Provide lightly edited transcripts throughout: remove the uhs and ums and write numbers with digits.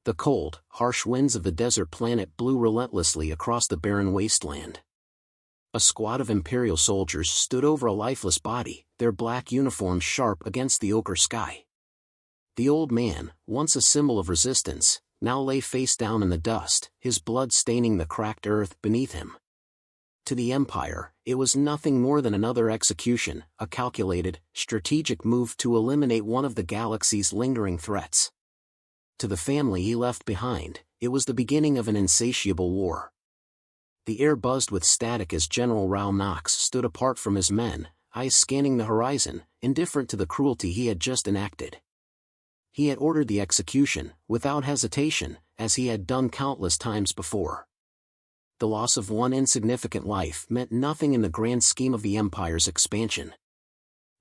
The cold, harsh winds of the desert planet blew relentlessly across the barren wasteland. A squad of Imperial soldiers stood over a lifeless body, their black uniforms sharp against the ochre sky. The old man, once a symbol of resistance, now lay face down in the dust, his blood staining the cracked earth beneath him. To the Empire, it was nothing more than another execution, a calculated, strategic move to eliminate one of the galaxy's lingering threats. To the family he left behind, it was the beginning of an insatiable war. The air buzzed with static as General Rao Knox stood apart from his men, eyes scanning the horizon, indifferent to the cruelty he had just enacted. He had ordered the execution, without hesitation, as he had done countless times before. The loss of one insignificant life meant nothing in the grand scheme of the Empire's expansion.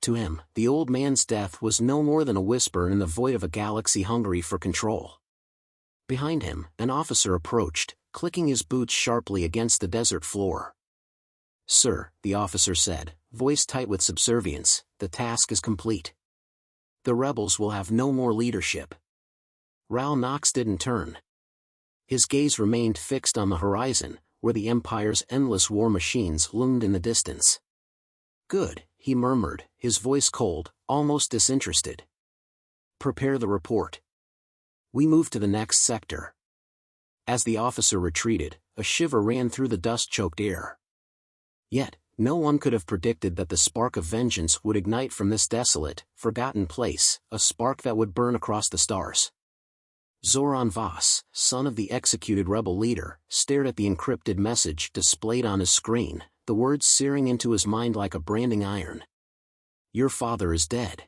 To him, the old man's death was no more than a whisper in the void of a galaxy hungry for control. Behind him, an officer approached, clicking his boots sharply against the desert floor. "Sir," the officer said, voice tight with subservience, "the task is complete. The rebels will have no more leadership." Rao Knox didn't turn. His gaze remained fixed on the horizon, where the Empire's endless war machines loomed in the distance. "Good," he murmured, his voice cold, almost disinterested. "Prepare the report. We move to the next sector." As the officer retreated, a shiver ran through the dust-choked air. Yet, no one could have predicted that the spark of vengeance would ignite from this desolate, forgotten place, a spark that would burn across the stars. Zoran Voss, son of the executed rebel leader, stared at the encrypted message displayed on his screen, the words searing into his mind like a branding iron. "Your father is dead.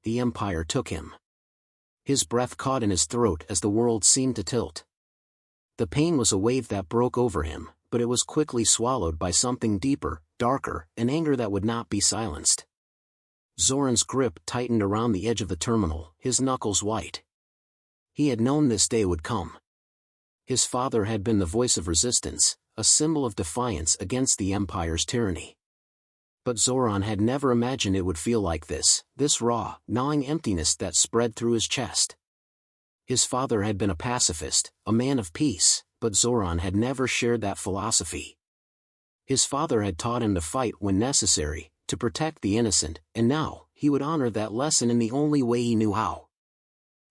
The Empire took him." His breath caught in his throat as the world seemed to tilt. The pain was a wave that broke over him, but it was quickly swallowed by something deeper, darker, an anger that would not be silenced. Zoran's grip tightened around the edge of the terminal, his knuckles white. He had known this day would come. His father had been the voice of resistance, a symbol of defiance against the Empire's tyranny. But Zoran had never imagined it would feel like this raw, gnawing emptiness that spread through his chest. His father had been a pacifist, a man of peace, but Zoran had never shared that philosophy. His father had taught him to fight when necessary, to protect the innocent, and now, he would honor that lesson in the only way he knew how.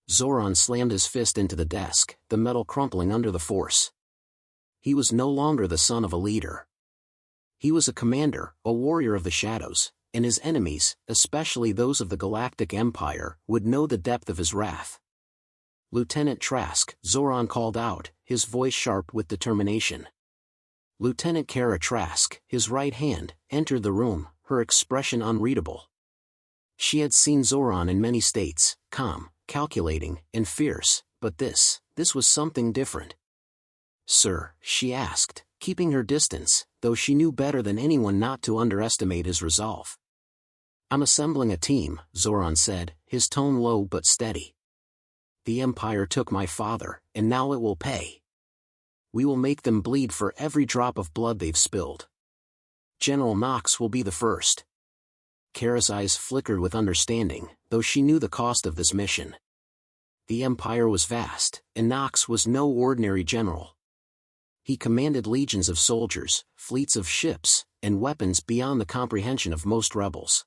Zoran slammed his fist into the desk, the metal crumpling under the force. He was no longer the son of a leader. He was a commander, a warrior of the shadows, and his enemies, especially those of the Galactic Empire, would know the depth of his wrath. "Lieutenant Trask," Zoran called out, his voice sharp with determination. Lieutenant Kara Trask, his right hand, entered the room, her expression unreadable. She had seen Zoran in many states, calm, calculating, and fierce, but this was something different. "Sir," she asked, keeping her distance, though she knew better than anyone not to underestimate his resolve. "I'm assembling a team," Zoran said, his tone low but steady. "The Empire took my father, and now it will pay. We will make them bleed for every drop of blood they've spilled. General Knox will be the first." Kara's eyes flickered with understanding, though she knew the cost of this mission. The Empire was vast, and Knox was no ordinary general. He commanded legions of soldiers, fleets of ships, and weapons beyond the comprehension of most rebels.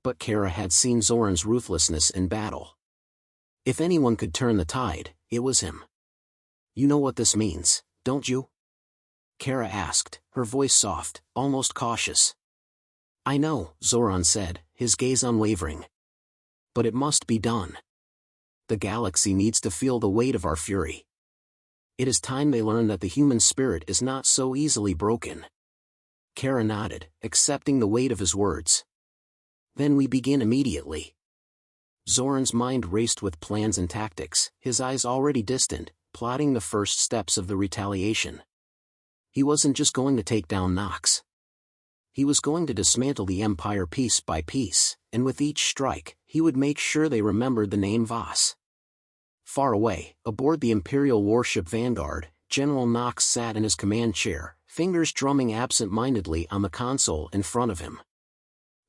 But Kara had seen Zoran's ruthlessness in battle. If anyone could turn the tide, it was him. "You know what this means, don't you?" Kara asked, her voice soft, almost cautious. "I know," Zoran said, his gaze unwavering. "But it must be done. The galaxy needs to feel the weight of our fury. It is time they learn that the human spirit is not so easily broken." Kara nodded, accepting the weight of his words. "Then we begin immediately." Zoran's mind raced with plans and tactics, his eyes already distant, plotting the first steps of the retaliation. He wasn't just going to take down Knox. He was going to dismantle the Empire piece by piece, and with each strike, he would make sure they remembered the name Voss. Far away, aboard the Imperial warship Vanguard, General Knox sat in his command chair, fingers drumming absent-mindedly on the console in front of him.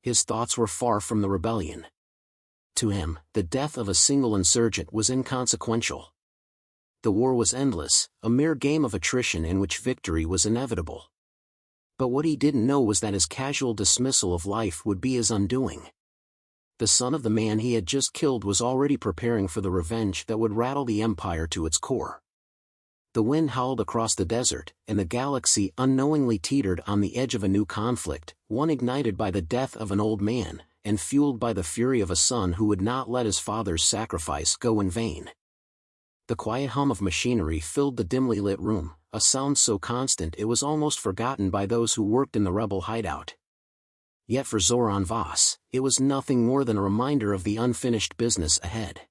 His thoughts were far from the rebellion. To him, the death of a single insurgent was inconsequential. The war was endless, a mere game of attrition in which victory was inevitable. But what he didn't know was that his casual dismissal of life would be his undoing. The son of the man he had just killed was already preparing for the revenge that would rattle the Empire to its core. The wind howled across the desert, and the galaxy unknowingly teetered on the edge of a new conflict, one ignited by the death of an old man, and fueled by the fury of a son who would not let his father's sacrifice go in vain. The quiet hum of machinery filled the dimly lit room, a sound so constant it was almost forgotten by those who worked in the rebel hideout. Yet for Zoran Voss, it was nothing more than a reminder of the unfinished business ahead.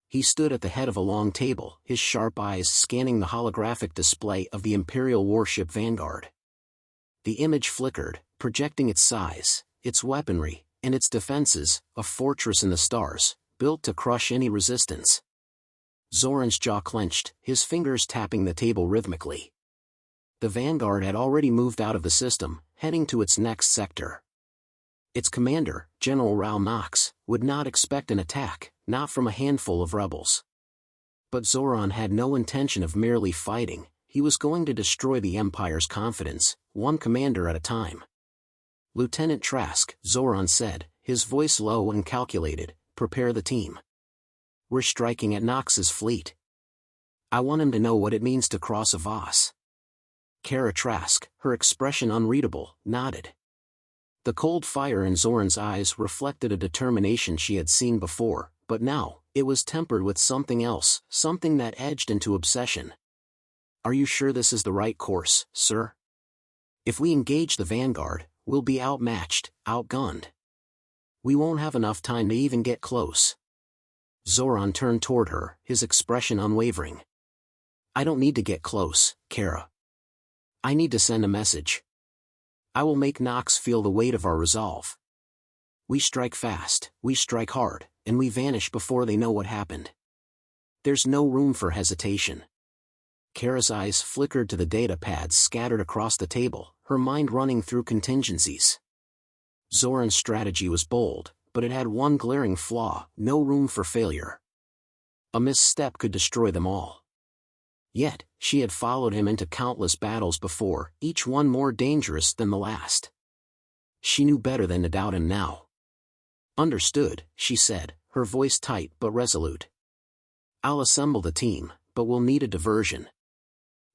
He stood at the head of a long table, his sharp eyes scanning the holographic display of the Imperial warship Vanguard. The image flickered, projecting its size, its weaponry, and its defenses, a fortress in the stars, built to crush any resistance. Zoran's jaw clenched, his fingers tapping the table rhythmically. The Vanguard had already moved out of the system, heading to its next sector. Its commander, General Raoul Knox, would not expect an attack, not from a handful of rebels. But Zoran had no intention of merely fighting, he was going to destroy the Empire's confidence, one commander at a time. "Lieutenant Trask," Zoran said, his voice low and calculated, "prepare the team. We're striking at Knox's fleet. I want him to know what it means to cross a Voss." Kara Trask, her expression unreadable, nodded. The cold fire in Zoran's eyes reflected a determination she had seen before, but now, it was tempered with something else, something that edged into obsession. "Are you sure this is the right course, sir? If we engage the Vanguard, we'll be outmatched, outgunned. We won't have enough time to even get close." Zoran turned toward her, his expression unwavering. "I don't need to get close, Kara. I need to send a message. I will make Knox feel the weight of our resolve. We strike fast, we strike hard, and we vanish before they know what happened. There's no room for hesitation." Kara's eyes flickered to the data pads scattered across the table, her mind running through contingencies. Zoran's strategy was bold, but it had one glaring flaw: no room for failure. A misstep could destroy them all. Yet, she had followed him into countless battles before, each one more dangerous than the last. She knew better than to doubt him now. "Understood," she said, her voice tight but resolute. "I'll assemble the team, but we'll need a diversion.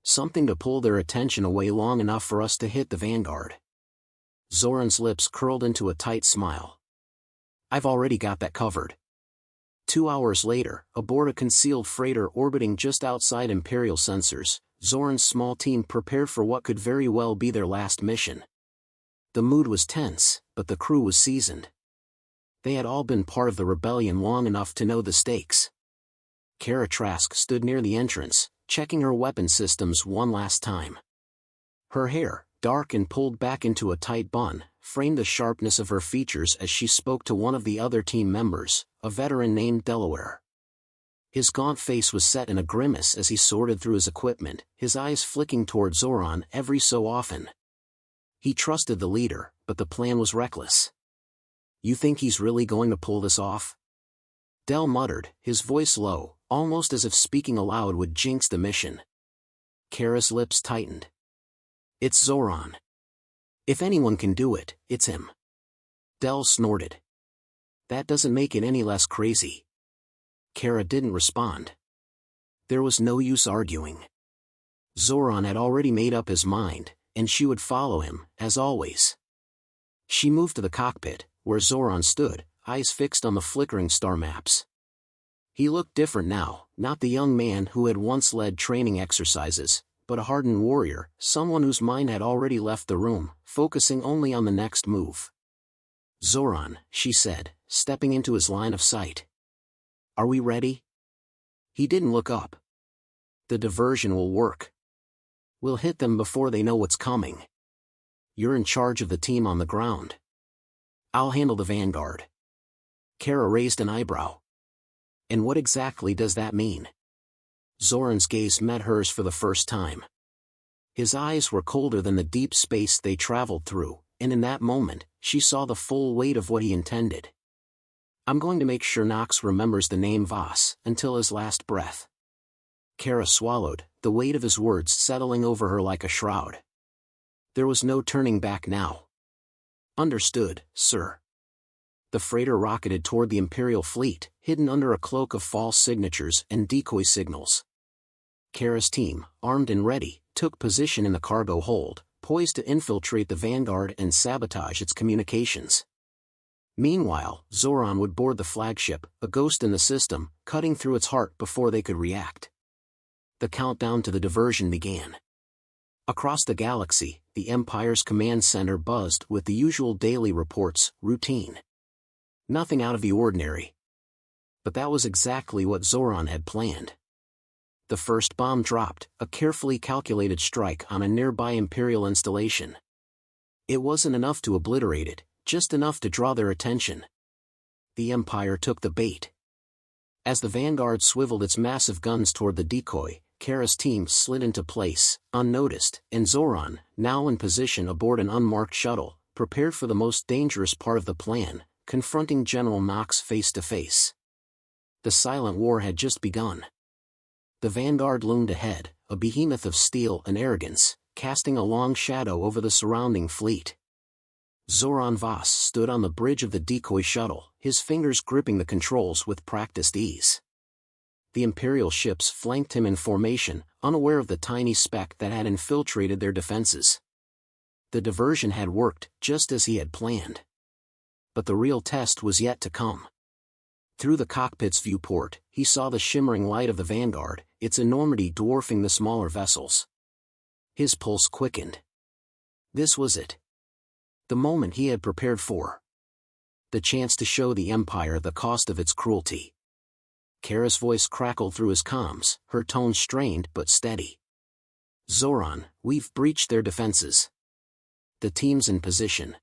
Something to pull their attention away long enough for us to hit the Vanguard." Zoran's lips curled into a tight smile. "I've already got that covered." 2 hours later, aboard a concealed freighter orbiting just outside Imperial sensors, Zoran's small team prepared for what could very well be their last mission. The mood was tense, but the crew was seasoned. They had all been part of the rebellion long enough to know the stakes. Kara Trask stood near the entrance, checking her weapon systems one last time. Her hair, dark and pulled back into a tight bun, framed the sharpness of her features as she spoke to one of the other team members, a veteran named Delaware. His gaunt face was set in a grimace as he sorted through his equipment, his eyes flicking toward Zoran every so often. He trusted the leader, but the plan was reckless. "You think he's really going to pull this off?" Del muttered, his voice low, almost as if speaking aloud would jinx the mission. Kara's lips tightened. "It's Zoran. If anyone can do it, it's him." Del snorted. "That doesn't make it any less crazy." Kara didn't respond. There was no use arguing. Zoran had already made up his mind, and she would follow him, as always. She moved to the cockpit, where Zoran stood, eyes fixed on the flickering star maps. He looked different now, not the young man who had once led training exercises, but a hardened warrior, someone whose mind had already left the room, focusing only on the next move. "Zoran," she said, stepping into his line of sight. "Are we ready?" He didn't look up. "The diversion will work. We'll hit them before they know what's coming. You're in charge of the team on the ground. I'll handle the Vanguard." Kara raised an eyebrow. "And what exactly does that mean?" Zoran's gaze met hers for the first time. His eyes were colder than the deep space they traveled through, and in that moment, she saw the full weight of what he intended. "I'm going to make sure Knox remembers the name Voss until his last breath." Kara swallowed, the weight of his words settling over her like a shroud. There was no turning back now. Understood, sir. The freighter rocketed toward the Imperial fleet, hidden under a cloak of false signatures and decoy signals. Kara's team, armed and ready, took position in the cargo hold, poised to infiltrate the Vanguard and sabotage its communications. Meanwhile, Zoran would board the flagship, a ghost in the system, cutting through its heart before they could react. The countdown to the diversion began. Across the galaxy, the Empire's command center buzzed with the usual daily reports, routine. Nothing out of the ordinary. But that was exactly what Zoran had planned. The first bomb dropped, a carefully calculated strike on a nearby Imperial installation. It wasn't enough to obliterate it, just enough to draw their attention. The Empire took the bait. As the Vanguard swiveled its massive guns toward the decoy, Kara's team slid into place, unnoticed, and Zoran, now in position aboard an unmarked shuttle, prepared for the most dangerous part of the plan, confronting General Knox face to face. The silent war had just begun. The Vanguard loomed ahead, a behemoth of steel and arrogance, casting a long shadow over the surrounding fleet. Zoran Voss stood on the bridge of the decoy shuttle, his fingers gripping the controls with practiced ease. The Imperial ships flanked him in formation, unaware of the tiny speck that had infiltrated their defenses. The diversion had worked, just as he had planned. But the real test was yet to come. Through the cockpit's viewport, he saw the shimmering light of the Vanguard, its enormity dwarfing the smaller vessels. His pulse quickened. This was it. The moment he had prepared for. The chance to show the Empire the cost of its cruelty. Kara's voice crackled through his comms, her tone strained but steady. Zoran, we've breached their defenses. The team's in position.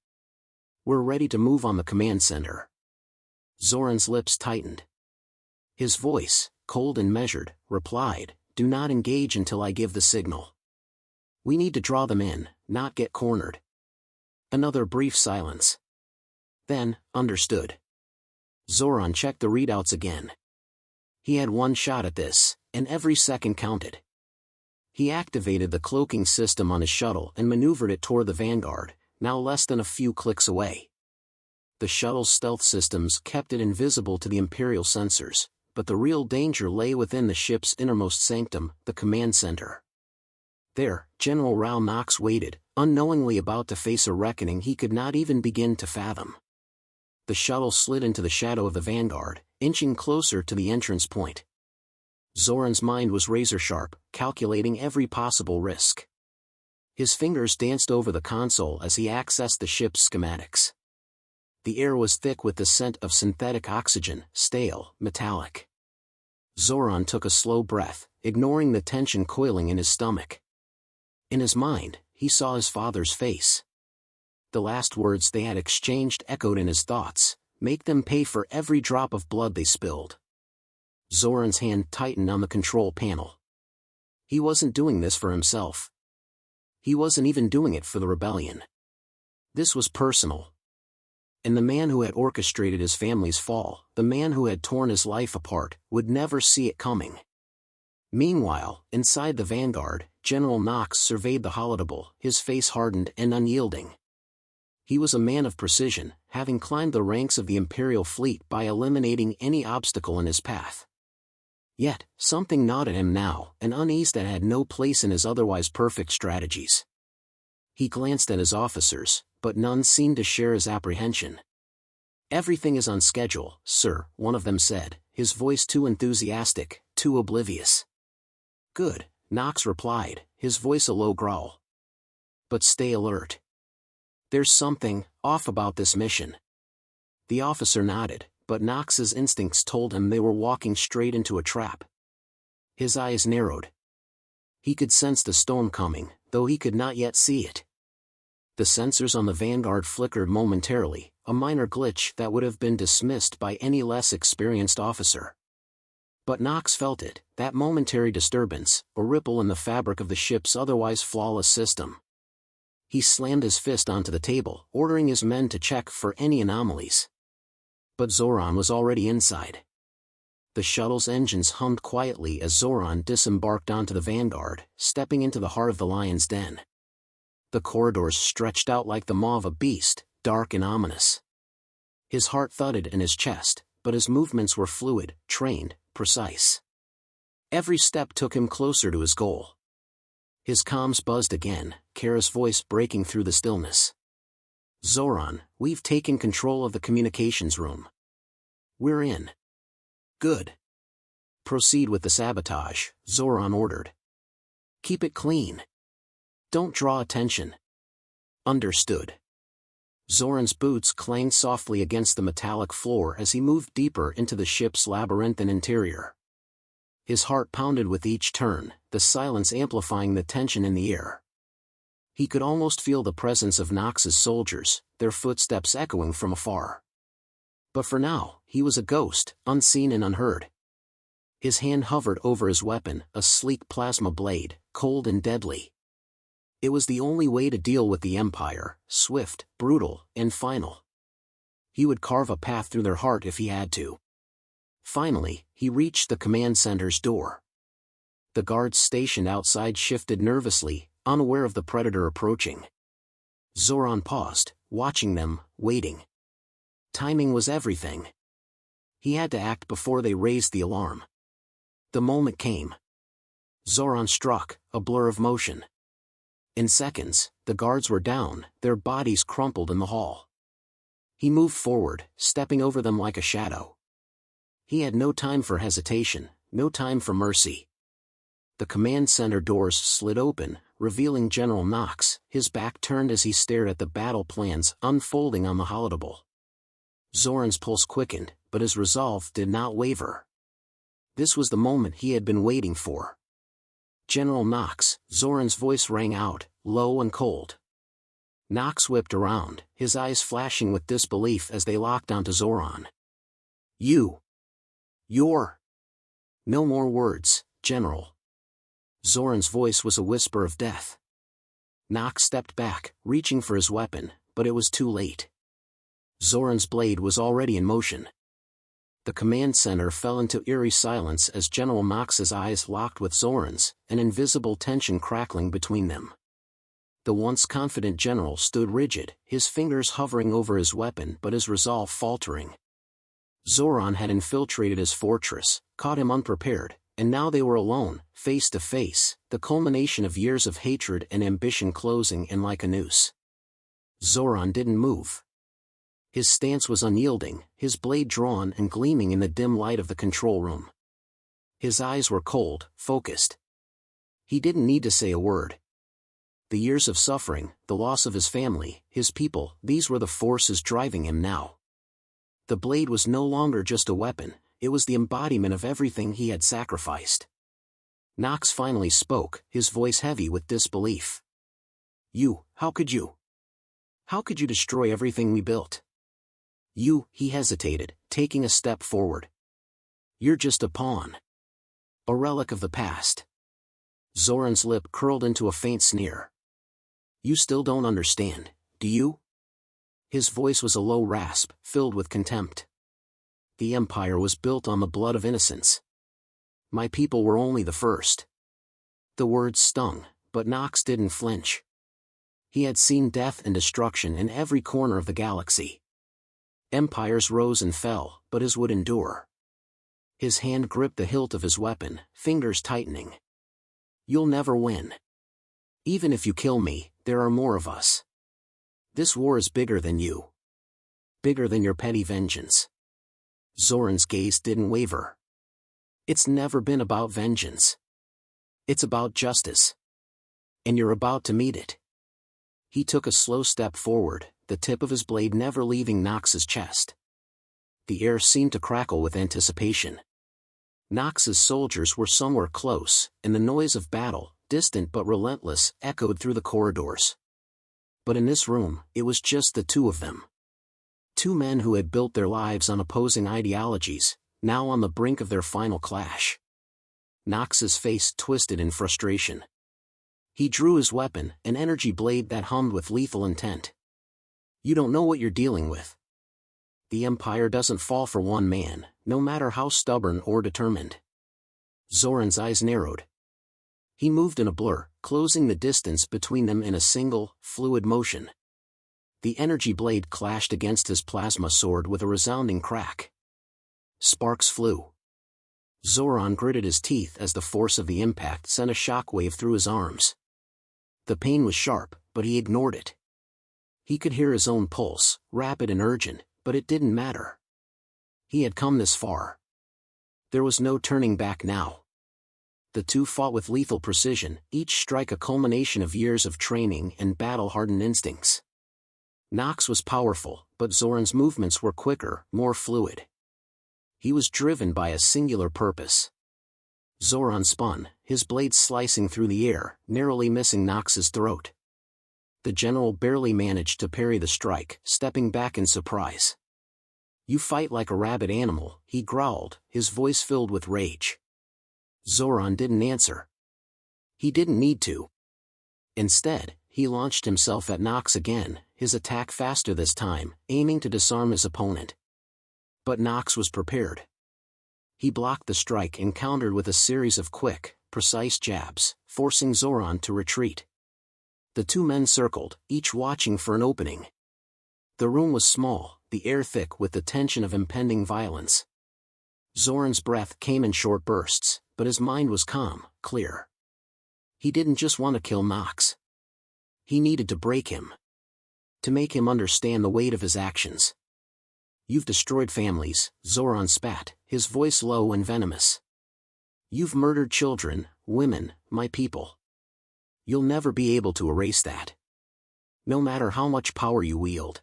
We're ready to move on the command center. Zoran's lips tightened. His voice, cold and measured, replied, do not engage until I give the signal. We need to draw them in, not get cornered. Another brief silence. Then, understood. Zoran checked the readouts again. He had one shot at this, and every second counted. He activated the cloaking system on his shuttle and maneuvered it toward the Vanguard, now less than a few clicks away. The shuttle's stealth systems kept it invisible to the Imperial sensors, but the real danger lay within the ship's innermost sanctum, the command center. There, General Rao Knox waited, unknowingly about to face a reckoning he could not even begin to fathom. The shuttle slid into the shadow of the Vanguard, inching closer to the entrance point. Zoran's mind was razor-sharp, calculating every possible risk. His fingers danced over the console as he accessed the ship's schematics. The air was thick with the scent of synthetic oxygen, stale, metallic. Zoran took a slow breath, ignoring the tension coiling in his stomach. In his mind, he saw his father's face. The last words they had exchanged echoed in his thoughts, make them pay for every drop of blood they spilled. Zoran's hand tightened on the control panel. He wasn't doing this for himself. He wasn't even doing it for the rebellion. This was personal. And the man who had orchestrated his family's fall, the man who had torn his life apart, would never see it coming. Meanwhile, inside the Vanguard, General Knox surveyed the holodable, his face hardened and unyielding. He was a man of precision, having climbed the ranks of the Imperial fleet by eliminating any obstacle in his path. Yet, something gnawed at him now, an unease that had no place in his otherwise perfect strategies. He glanced at his officers, but none seemed to share his apprehension. Everything is on schedule, sir, one of them said, his voice too enthusiastic, too oblivious. Good, Knox replied, his voice a low growl. But stay alert. There's something off about this mission. The officer nodded, but Knox's instincts told him they were walking straight into a trap. His eyes narrowed. He could sense the storm coming, though he could not yet see it. The sensors on the Vanguard flickered momentarily, a minor glitch that would have been dismissed by any less experienced officer. But Knox felt it, that momentary disturbance, a ripple in the fabric of the ship's otherwise flawless system. He slammed his fist onto the table, ordering his men to check for any anomalies. But Zoran was already inside. The shuttle's engines hummed quietly as Zoran disembarked onto the Vanguard, stepping into the heart of the lion's den. The corridors stretched out like the maw of a beast, dark and ominous. His heart thudded in his chest, but his movements were fluid, trained, precise. Every step took him closer to his goal. His comms buzzed again, Kara's voice breaking through the stillness. "Zoran, we've taken control of the communications room. We're in." "Good. Proceed with the sabotage," Zoran ordered. "Keep it clean. Don't draw attention." "Understood." Zoran's boots clanged softly against the metallic floor as he moved deeper into the ship's labyrinthine interior. His heart pounded with each turn, the silence amplifying the tension in the air. He could almost feel the presence of Nox's soldiers, their footsteps echoing from afar. But for now, he was a ghost, unseen and unheard. His hand hovered over his weapon, a sleek plasma blade, cold and deadly. It was the only way to deal with the Empire, swift, brutal, and final. He would carve a path through their heart if he had to. Finally, he reached the command center's door. The guards stationed outside shifted nervously, unaware of the predator approaching. Zoran paused, watching them, waiting. Timing was everything. He had to act before they raised the alarm. The moment came. Zoran struck, a blur of motion. In seconds, the guards were down, their bodies crumpled in the hall. He moved forward, stepping over them like a shadow. He had no time for hesitation, no time for mercy. The command center doors slid open, revealing General Knox, his back turned as he stared at the battle plans unfolding on the holodeck. Zoran's pulse quickened, but his resolve did not waver. This was the moment he had been waiting for. "General Knox," Zoran's voice rang out, low and cold. Knox whipped around, his eyes flashing with disbelief as they locked onto Zoran. You're... "No more words, General." Zoran's voice was a whisper of death. Knox stepped back, reaching for his weapon, but it was too late. Zoran's blade was already in motion. The command center fell into eerie silence as General Knox's eyes locked with Zoran's, an invisible tension crackling between them. The once confident general stood rigid, his fingers hovering over his weapon but his resolve faltering. Zoran had infiltrated his fortress, caught him unprepared, and now they were alone, face to face, the culmination of years of hatred and ambition closing in like a noose. Zoran didn't move. His stance was unyielding, his blade drawn and gleaming in the dim light of the control room. His eyes were cold, focused. He didn't need to say a word. The years of suffering, the loss of his family, his people, these were the forces driving him now. The blade was no longer just a weapon, it was the embodiment of everything he had sacrificed. Knox finally spoke, his voice heavy with disbelief. How could you? How could you destroy everything we built? He hesitated, taking a step forward. "You're just a pawn. A relic of the past." Zoran's lip curled into a faint sneer. "You still don't understand, do you?" His voice was a low rasp, filled with contempt. "The Empire was built on the blood of innocents. My people were only the first." The words stung, but Knox didn't flinch. He had seen death and destruction in every corner of the galaxy. Empires rose and fell, but his would endure. His hand gripped the hilt of his weapon, fingers tightening. "You'll never win. Even if you kill me, there are more of us. This war is bigger than you. Bigger than your petty vengeance." Zoran's gaze didn't waver. "It's never been about vengeance. It's about justice. And you're about to meet it." He took a slow step forward, the tip of his blade never leaving Knox's chest. The air seemed to crackle with anticipation. Knox's soldiers were somewhere close, and the noise of battle, distant but relentless, echoed through the corridors. But in this room, it was just the two of them. Two men who had built their lives on opposing ideologies, now on the brink of their final clash. Knox's face twisted in frustration. He drew his weapon, an energy blade that hummed with lethal intent. "You don't know what you're dealing with." The Empire doesn't fall for one man, no matter how stubborn or determined. Zoran's eyes narrowed. He moved in a blur, closing the distance between them in a single, fluid motion. The energy blade clashed against his plasma sword with a resounding crack. Sparks flew. Zoran gritted his teeth as the force of the impact sent a shockwave through his arms. The pain was sharp, but he ignored it. He could hear his own pulse, rapid and urgent, but it didn't matter. He had come this far. There was no turning back now. The two fought with lethal precision, each strike a culmination of years of training and battle-hardened instincts. Nox was powerful, but Zoran's movements were quicker, more fluid. He was driven by a singular purpose. Zoran spun, his blade slicing through the air, narrowly missing Nox's throat. The general barely managed to parry the strike, stepping back in surprise. "You fight like a rabid animal," he growled, his voice filled with rage. Zoran didn't answer. He didn't need to. Instead, he launched himself at Nox again, his attack faster this time, aiming to disarm his opponent. But Nox was prepared. He blocked the strike and countered with a series of quick, precise jabs, forcing Zoran to retreat. The two men circled, each watching for an opening. The room was small, the air thick with the tension of impending violence. Zoran's breath came in short bursts, but his mind was calm, clear. He didn't just want to kill Nox. He needed to break him. To make him understand the weight of his actions. "You've destroyed families," Zoran spat, his voice low and venomous. "You've murdered children, women, my people. You'll never be able to erase that. No matter how much power you wield."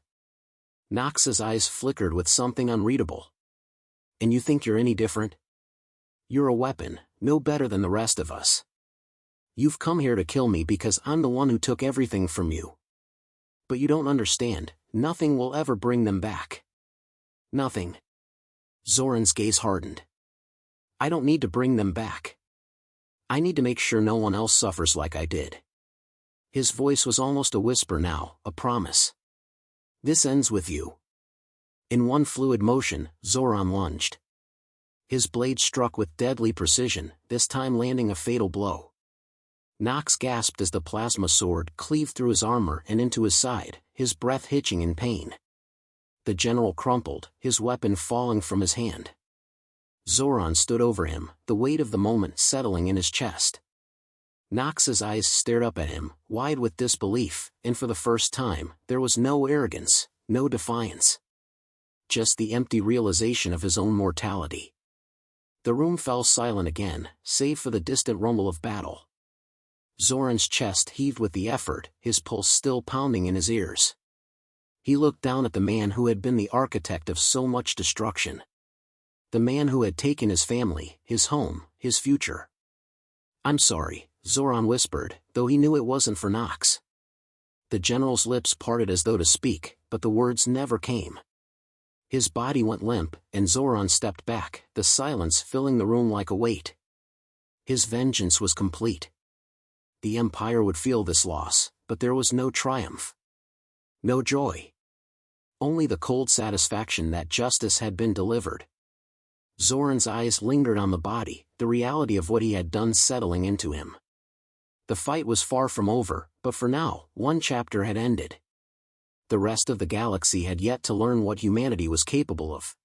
Nox's eyes flickered with something unreadable. "And you think you're any different? You're a weapon, no better than the rest of us. You've come here to kill me because I'm the one who took everything from you. But you don't understand, nothing will ever bring them back. Nothing." Zoran's gaze hardened. "I don't need to bring them back. I need to make sure no one else suffers like I did." His voice was almost a whisper now, a promise. "This ends with you." In one fluid motion, Zoran lunged. His blade struck with deadly precision, this time landing a fatal blow. Nox gasped as the plasma sword cleaved through his armor and into his side, his breath hitching in pain. The general crumpled, his weapon falling from his hand. Zoran stood over him, the weight of the moment settling in his chest. Nox's eyes stared up at him, wide with disbelief, and for the first time, there was no arrogance, no defiance. Just the empty realization of his own mortality. The room fell silent again, save for the distant rumble of battle. Zoran's chest heaved with the effort, his pulse still pounding in his ears. He looked down at the man who had been the architect of so much destruction. The man who had taken his family, his home, his future. "I'm sorry," Zoran whispered, though he knew it wasn't for Nox. The general's lips parted as though to speak, but the words never came. His body went limp, and Zoran stepped back, the silence filling the room like a weight. His vengeance was complete. The Empire would feel this loss, but there was no triumph. No joy. Only the cold satisfaction that justice had been delivered. Zoran's eyes lingered on the body, the reality of what he had done settling into him. The fight was far from over, but for now, one chapter had ended. The rest of the galaxy had yet to learn what humanity was capable of.